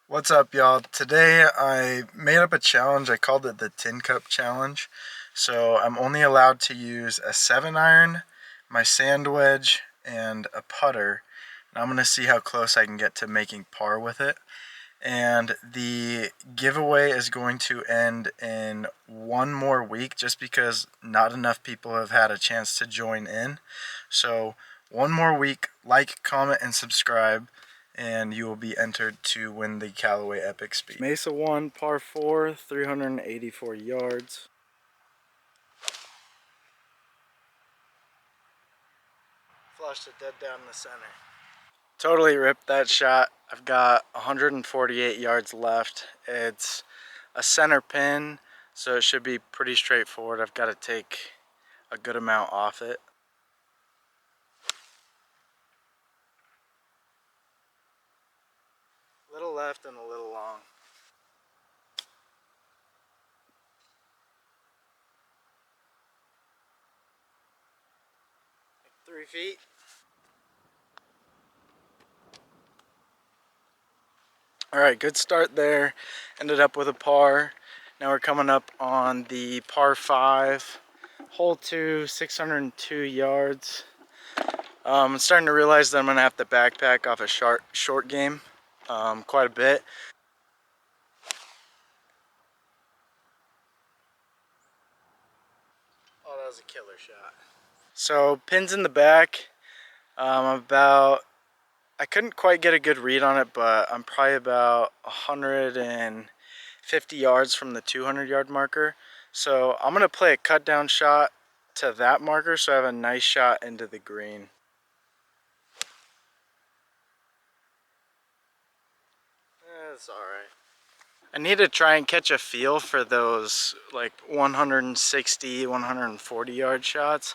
What's up, y'all? Today I made up a challenge. I called it the Tin Cup Challenge. So I'm only allowed to use a 7-iron, my sand wedge, and a putter. And I'm going to see how close I can get to making par with it. And the giveaway is going to end in one more week just because not enough people have had a chance to join in. So one more week, like, comment, and subscribe, and you will be entered to win the Callaway Epic Speed. Mesa 1, par 4, 384 yards. Flushed it dead down the center. Totally ripped that shot. I've got 148 yards left. It's a center pin, so it should be pretty straightforward. I've got to take a good amount off it. A little left and a little long. Like 3 feet. Alright, good start there. Ended up with a par. Now we're coming up on the par 5. Hole 2, 602 yards. I'm starting to realize that I'm going to have to backpack off a short game quite a bit. Oh, that was a killer shot. So, pins in the back. I couldn't quite get a good read on it, but I'm probably about 150 yards from the 200 yard marker. So I'm going to play a cut down shot to that marker so I have a nice shot into the green. That's alright. I need to try and catch a feel for those like 160, 140 yard shots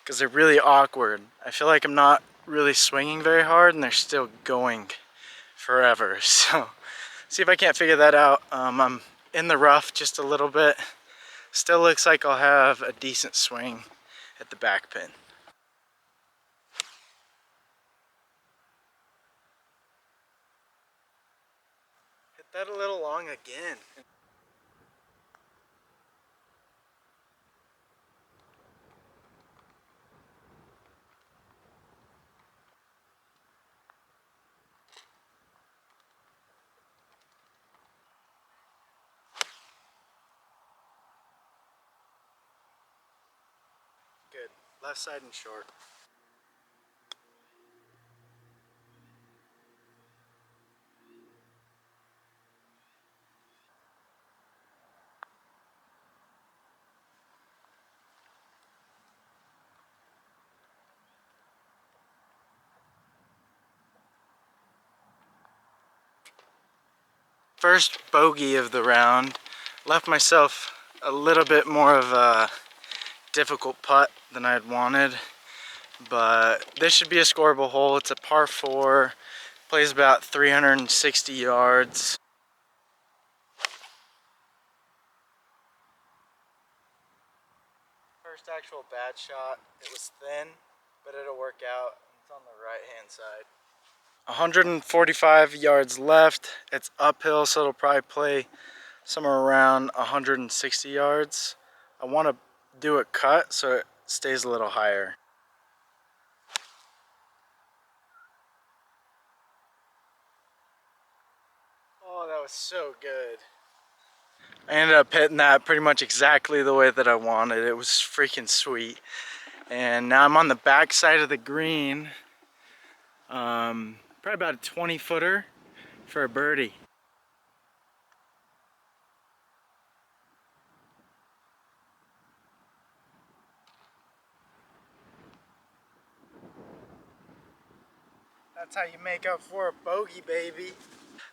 because they're really awkward. I feel like I'm not really swinging very hard and they're still going forever. So see if I can't figure that out. I'm in the rough just a little bit. Still looks like I'll have a decent swing at the back pin. Hit that a little long again. Good. Left side and short. First bogey of the round. Left myself a little bit more of a difficult putt than I had wanted, but this should be a scoreable hole. It's a par 4, plays about 360 yards. First actual bad shot. It was thin, but it'll work out. It's on the right hand side. 145 yards left. It's uphill, so it'll probably play somewhere around 160 yards. I want to do it cut so it stays a little higher. Oh, that was so good. I ended up hitting that pretty much exactly the way that I wanted. It was freaking sweet. And now I'm on the back side of the green. Probably about a 20 footer for a birdie. That's how you make up for a bogey, baby.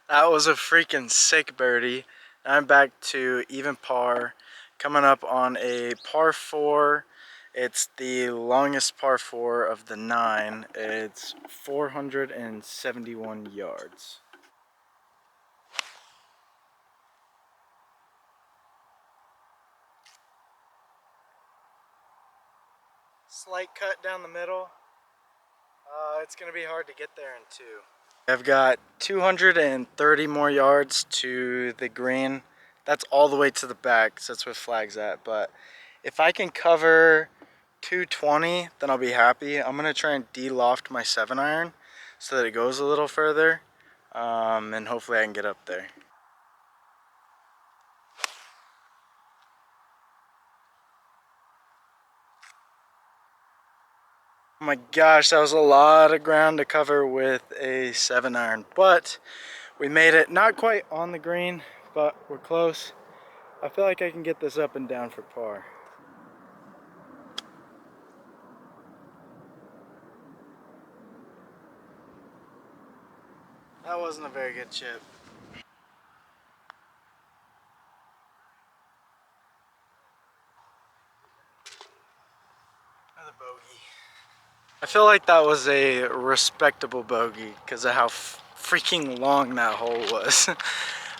That was a freaking sick birdie. I'm back to even par, coming up on a par 4. It's the longest par 4 of the 9. It's 471 yards. Slight cut down the middle. It's going to be hard to get there in 2. I've got 230 more yards to the green. That's all the way to the back, so that's where flag's at. But if I can cover 220, then I'll be happy. I'm gonna try and de-loft my 7-iron so that it goes a little further, and hopefully I can get up there. Oh my gosh, that was a lot of ground to cover with a 7-iron, but we made it. Not quite on the green, but we're close. I feel like I can get this up and down for par. That wasn't a very good chip. Another bogey. I feel like that was a respectable bogey because of how freaking long that hole was.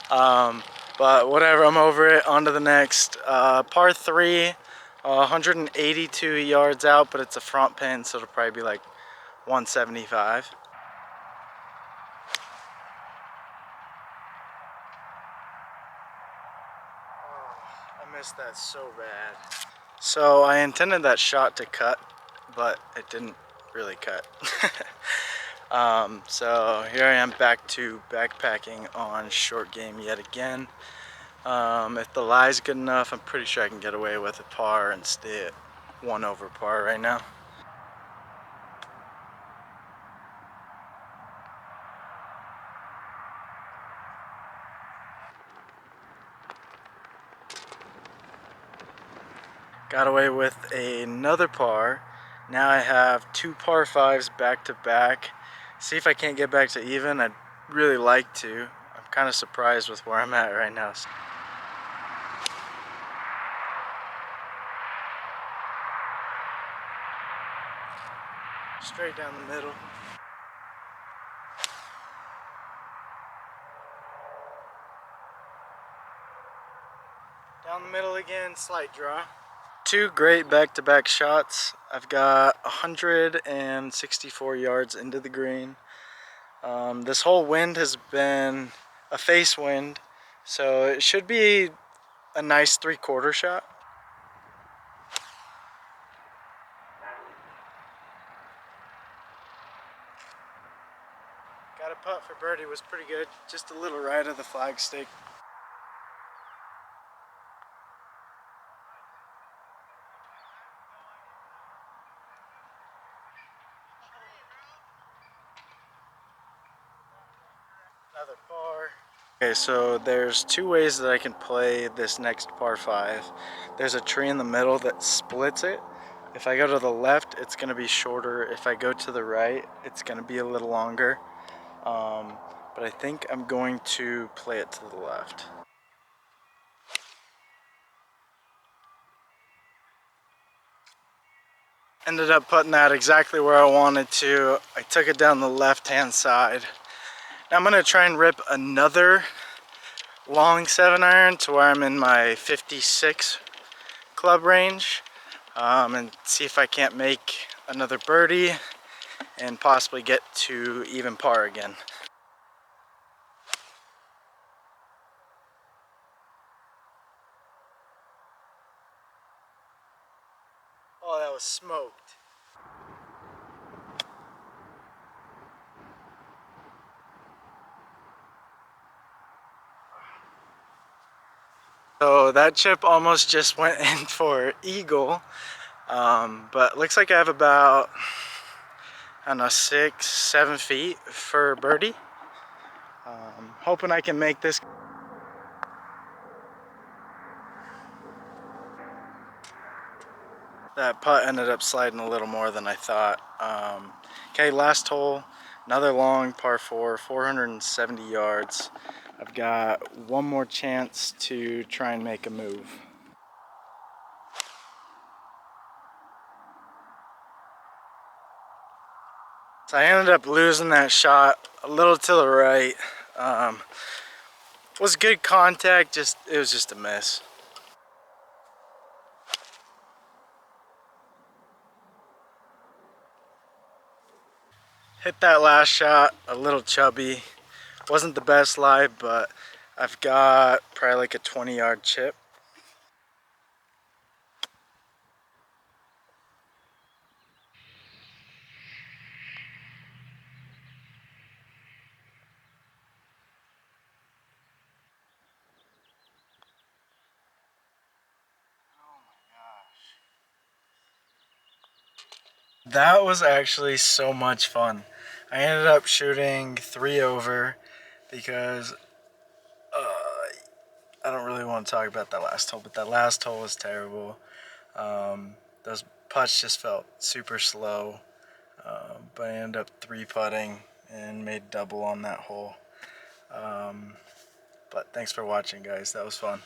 But whatever, I'm over it. On to the next. Par 3, 182 yards out, but it's a front pin, so it'll probably be like 175. Oh, I missed that so bad. So I intended that shot to cut, but it didn't really cut. So here I am back to backpacking on short game yet again. If the lie's good enough, I'm pretty sure I can get away with a par and stay at 1 over par right now. Got away with another par. Now I have 2 par 5s back to back. See if I can't get back to even. I'd really like to. I'm kind of surprised with where I'm at right now. Straight down the middle. Down the middle again, slight draw. 2 great back-to-back shots. I've got 164 yards into the green. This whole wind has been a face wind, so it should be a nice 3/4 shot. Got a putt for birdie, was pretty good. Just a little right of the flagstick. Another par. Okay, so there's 2 ways that I can play this next par 5. There's a tree in the middle that splits it. If I go to the left, it's going to be shorter. If I go to the right, it's going to be a little longer. But I think I'm going to play it to the left. Ended up putting that exactly where I wanted to. I took it down the left-hand side. Now I'm going to try and rip another long 7-iron to where I'm in my 56 club range, and see if I can't make another birdie and possibly get to even par again. Oh, that was smoked. So that chip almost just went in for eagle, but looks like I have about, I don't know, 6-7 feet for birdie. Hoping I can make this. That putt ended up sliding a little more than I thought. Okay, last hole, another long par 4, 470 yards. I've got one more chance to try and make a move. So I ended up losing that shot a little to the right. It was good contact, it was just a miss. Hit that last shot a little chubby. Wasn't the best lie, but I've got probably like a 20-yard chip. That was actually so much fun. I ended up shooting 3 over because I don't really want to talk about that last hole, but that last hole was terrible. Those putts just felt super slow, but I ended up 3-putting and made double on that hole. But thanks for watching, guys. That was fun.